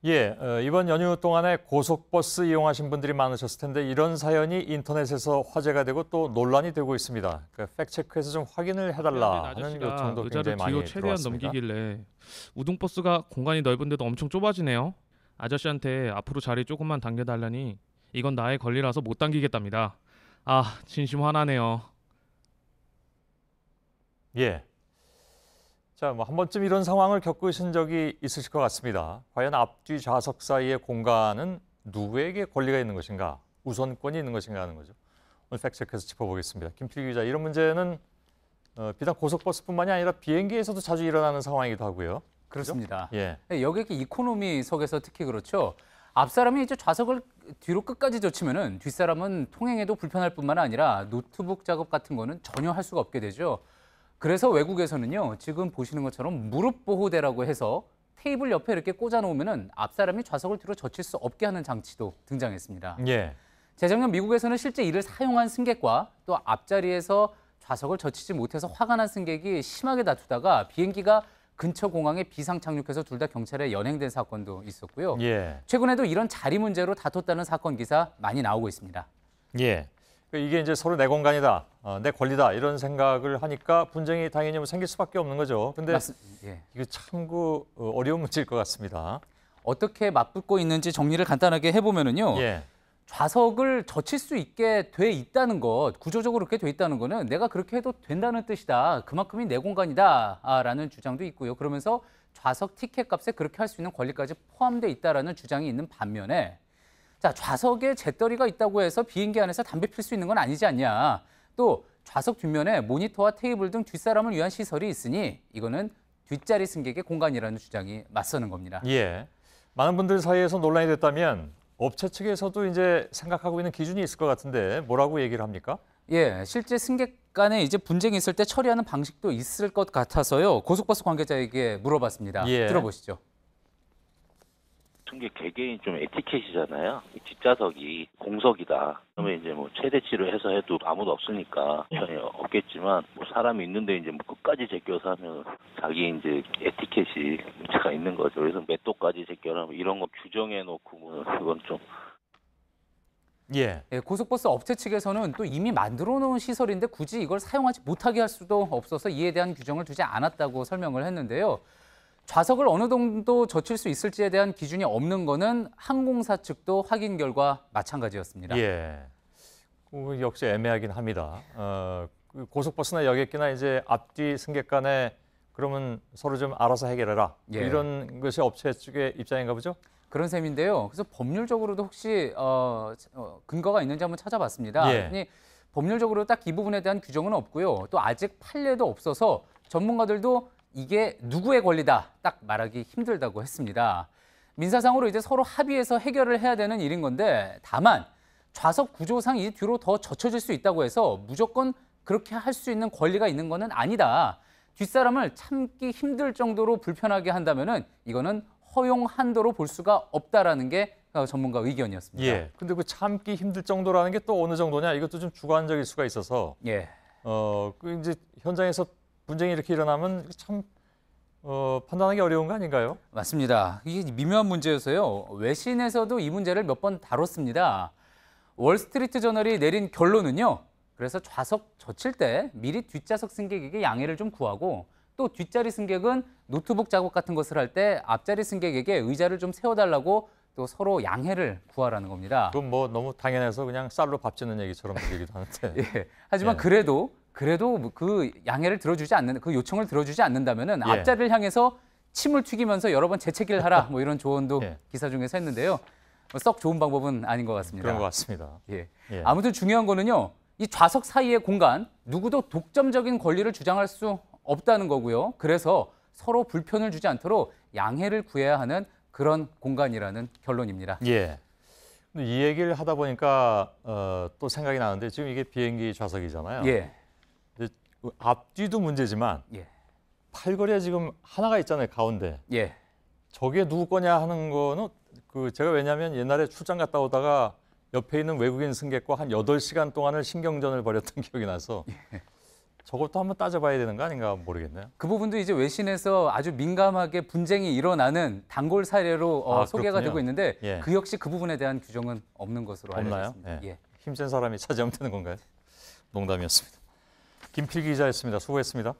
예, 이번 연휴 동안에 고속버스 이용하신 분들이 많으셨을 텐데 이런 사연이 인터넷에서 화제가 되고 또 논란이 되고 있습니다. 그러니까 팩트체크해서 좀 확인을 해달라 하는 아저씨가 요청도 의자를 굉장히 뒤로 많이 최대한 들어왔습니다. 넘기길래 우등버스가 공간이 넓은데도 엄청 좁아지네요. 아저씨한테 앞으로 자리 조금만 당겨달라니 이건 나의 권리라서 못 당기겠답니다. 아, 진심 화나네요. 예, 자, 뭐 한 번쯤 이런 상황을 겪으신 적이 있으실 것 같습니다. 과연 앞뒤 좌석 사이의 공간은 누구에게 권리가 있는 것인가, 우선권이 있는 것인가 하는 거죠. 오늘 팩트체크해서 짚어보겠습니다. 김필기 기자, 이런 문제는 비단 고속버스뿐만이 아니라 비행기에서도 자주 일어나는 상황이기도 하고요. 그렇습니다. 그죠? 예. 여객 이코노미석에서 특히 그렇죠. 앞사람이 이제 좌석을 뒤로 끝까지 젖히면은 뒷사람은 통행에도 불편할 뿐만 아니라 노트북 작업 같은 거는 전혀 할 수가 없게 되죠. 그래서 외국에서는요, 지금 보시는 것처럼 무릎 보호대라고 해서 테이블 옆에 이렇게 꽂아 놓으면은 앞사람이 좌석을 뒤로 젖힐 수 없게 하는 장치도 등장했습니다. 예. 재작년 미국에서는 실제 이를 사용한 승객과 또 앞자리에서 좌석을 젖히지 못해서 화가 난 승객이 심하게 다투다가 비행기가 근처 공항에 비상 착륙해서 둘 다 경찰에 연행된 사건도 있었고요. 예. 최근에도 이런 자리 문제로 다퉜다는 사건 기사 많이 나오고 있습니다. 예. 이게 이제 서로 내 공간이다, 내 권리다 이런 생각을 하니까 분쟁이 당연히 뭐 생길 수밖에 없는 거죠. 근데 예. 이거 참 어려운 문제일 것 같습니다. 어떻게 맞붙고 있는지 정리를 간단하게 해보면은요. 예. 좌석을 젖힐 수 있게 돼 있다는 것, 구조적으로 그렇게 돼 있다는 거는 내가 그렇게 해도 된다는 뜻이다. 그만큼이 내 공간이다라는 주장도 있고요. 그러면서 좌석 티켓 값에 그렇게 할 수 있는 권리까지 포함돼 있다라는 주장이 있는 반면에 자, 좌석에 재떨이가 있다고 해서 비행기 안에서 담배 필 수 있는 건 아니지 않냐. 또 좌석 뒷면에 모니터와 테이블 등 뒷사람을 위한 시설이 있으니 이거는 뒷자리 승객의 공간이라는 주장이 맞서는 겁니다. 예. 많은 분들 사이에서 논란이 됐다면 업체 측에서도 이제 생각하고 있는 기준이 있을 것 같은데 뭐라고 얘기를 합니까? 예, 실제 승객 간에 이제 분쟁이 있을 때 처리하는 방식도 있을 것 같아서요. 고속버스 관계자에게 물어봤습니다. 예. 들어보시죠. 승객 개개인 좀 에티켓이잖아요. 뒷좌석이 공석이다. 그러면 이제 뭐 최대치로 해서 해도 아무도 없으니까 전혀 없겠지만 뭐 사람이 있는데 이제 뭐 끝까지 제껴서 하면 자기 이제 에티켓이 문제가 있는 거죠. 그래서 몇 도까지 제껴라 이런 거 규정해 놓고 뭐 그건 좀 예. 예, 고속버스 업체 측에서는 또 이미 만들어 놓은 시설인데 굳이 이걸 사용하지 못하게 할 수도 없어서 이에 대한 규정을 두지 않았다고 설명을 했는데요. 좌석을 어느 정도 젖힐 수 있을지에 대한 기준이 없는 거는 항공사 측도 확인 결과 마찬가지였습니다. 예. 역시 애매하긴 합니다. 고속버스나 여객기나 이제 앞뒤 승객 간에 그러면 서로 좀 알아서 해결해라. 예. 이런 것이 업체 측의 입장인가 보죠? 그런 셈인데요. 그래서 법률적으로도 혹시 근거가 있는지 한번 찾아봤습니다. 예. 아니, 법률적으로 딱 이 부분에 대한 규정은 없고요. 또 아직 판례도 없어서 전문가들도 이게 누구의 권리다 딱 말하기 힘들다고 했습니다. 민사상으로 이제 서로 합의해서 해결을 해야 되는 일인 건데 다만 좌석 구조상 이 뒤로 더 젖혀질 수 있다고 해서 무조건 그렇게 할 수 있는 권리가 있는 거는 아니다. 뒷사람을 참기 힘들 정도로 불편하게 한다면은 이거는 허용 한도로 볼 수가 없다라는 게 전문가 의견이었습니다. 예. 근데 그 참기 힘들 정도라는 게 또 어느 정도냐? 이것도 좀 주관적일 수가 있어서 예. 이제 현장에서 분쟁이 이렇게 일어나면 참 판단하기 어려운 거 아닌가요? 맞습니다. 이게 미묘한 문제여서요. 외신에서도 이 문제를 몇 번 다뤘습니다. 월스트리트 저널이 내린 결론은요. 그래서 좌석 젖힐 때 미리 뒷좌석 승객에게 양해를 좀 구하고 또 뒷자리 승객은 노트북 작업 같은 것을 할 때 앞자리 승객에게 의자를 좀 세워달라고 또 서로 양해를 구하라는 겁니다. 그건 뭐 너무 당연해서 그냥 쌀로 밥 짓는 얘기처럼 들리기도 하는데. 예. 하지만 예. 그래도 그 양해를 들어주지 않는 그 요청을 들어주지 않는다면은 예. 앞자리를 향해서 침을 튀기면서 여러 번 재채기를 하라 뭐 이런 조언도 예. 기사 중에서 했는데요. 썩 좋은 방법은 아닌 것 같습니다. 그런 것 같습니다. 예. 예. 아무튼 중요한 거는요. 이 좌석 사이의 공간 누구도 독점적인 권리를 주장할 수 없다는 거고요. 그래서 서로 불편을 주지 않도록 양해를 구해야 하는 그런 공간이라는 결론입니다. 예. 근데 이 얘기를 하다 보니까 또 생각이 나는데 지금 이게 비행기 좌석이잖아요. 예. 근데 앞뒤도 문제지만 예. 팔걸이에 지금 하나가 있잖아요, 가운데. 예. 저게 누구 거냐 하는 거는 제가 왜냐하면 옛날에 출장 갔다 오다가 옆에 있는 외국인 승객과 한 8시간 동안을 신경전을 벌였던 기억이 나서 저것도 한번 따져봐야 되는 거 아닌가 모르겠네요. 그 부분도 이제 외신에서 아주 민감하게 분쟁이 일어나는 단골 사례로 소개가 그렇군요. 되고 있는데 예. 그 역시 그 부분에 대한 규정은 없는 것으로 알려져 없나요? 있습니다. 예. 힘센 사람이 차지하면 되는 건가요? 농담이었습니다. 김필기 기자였습니다. 수고했습니다.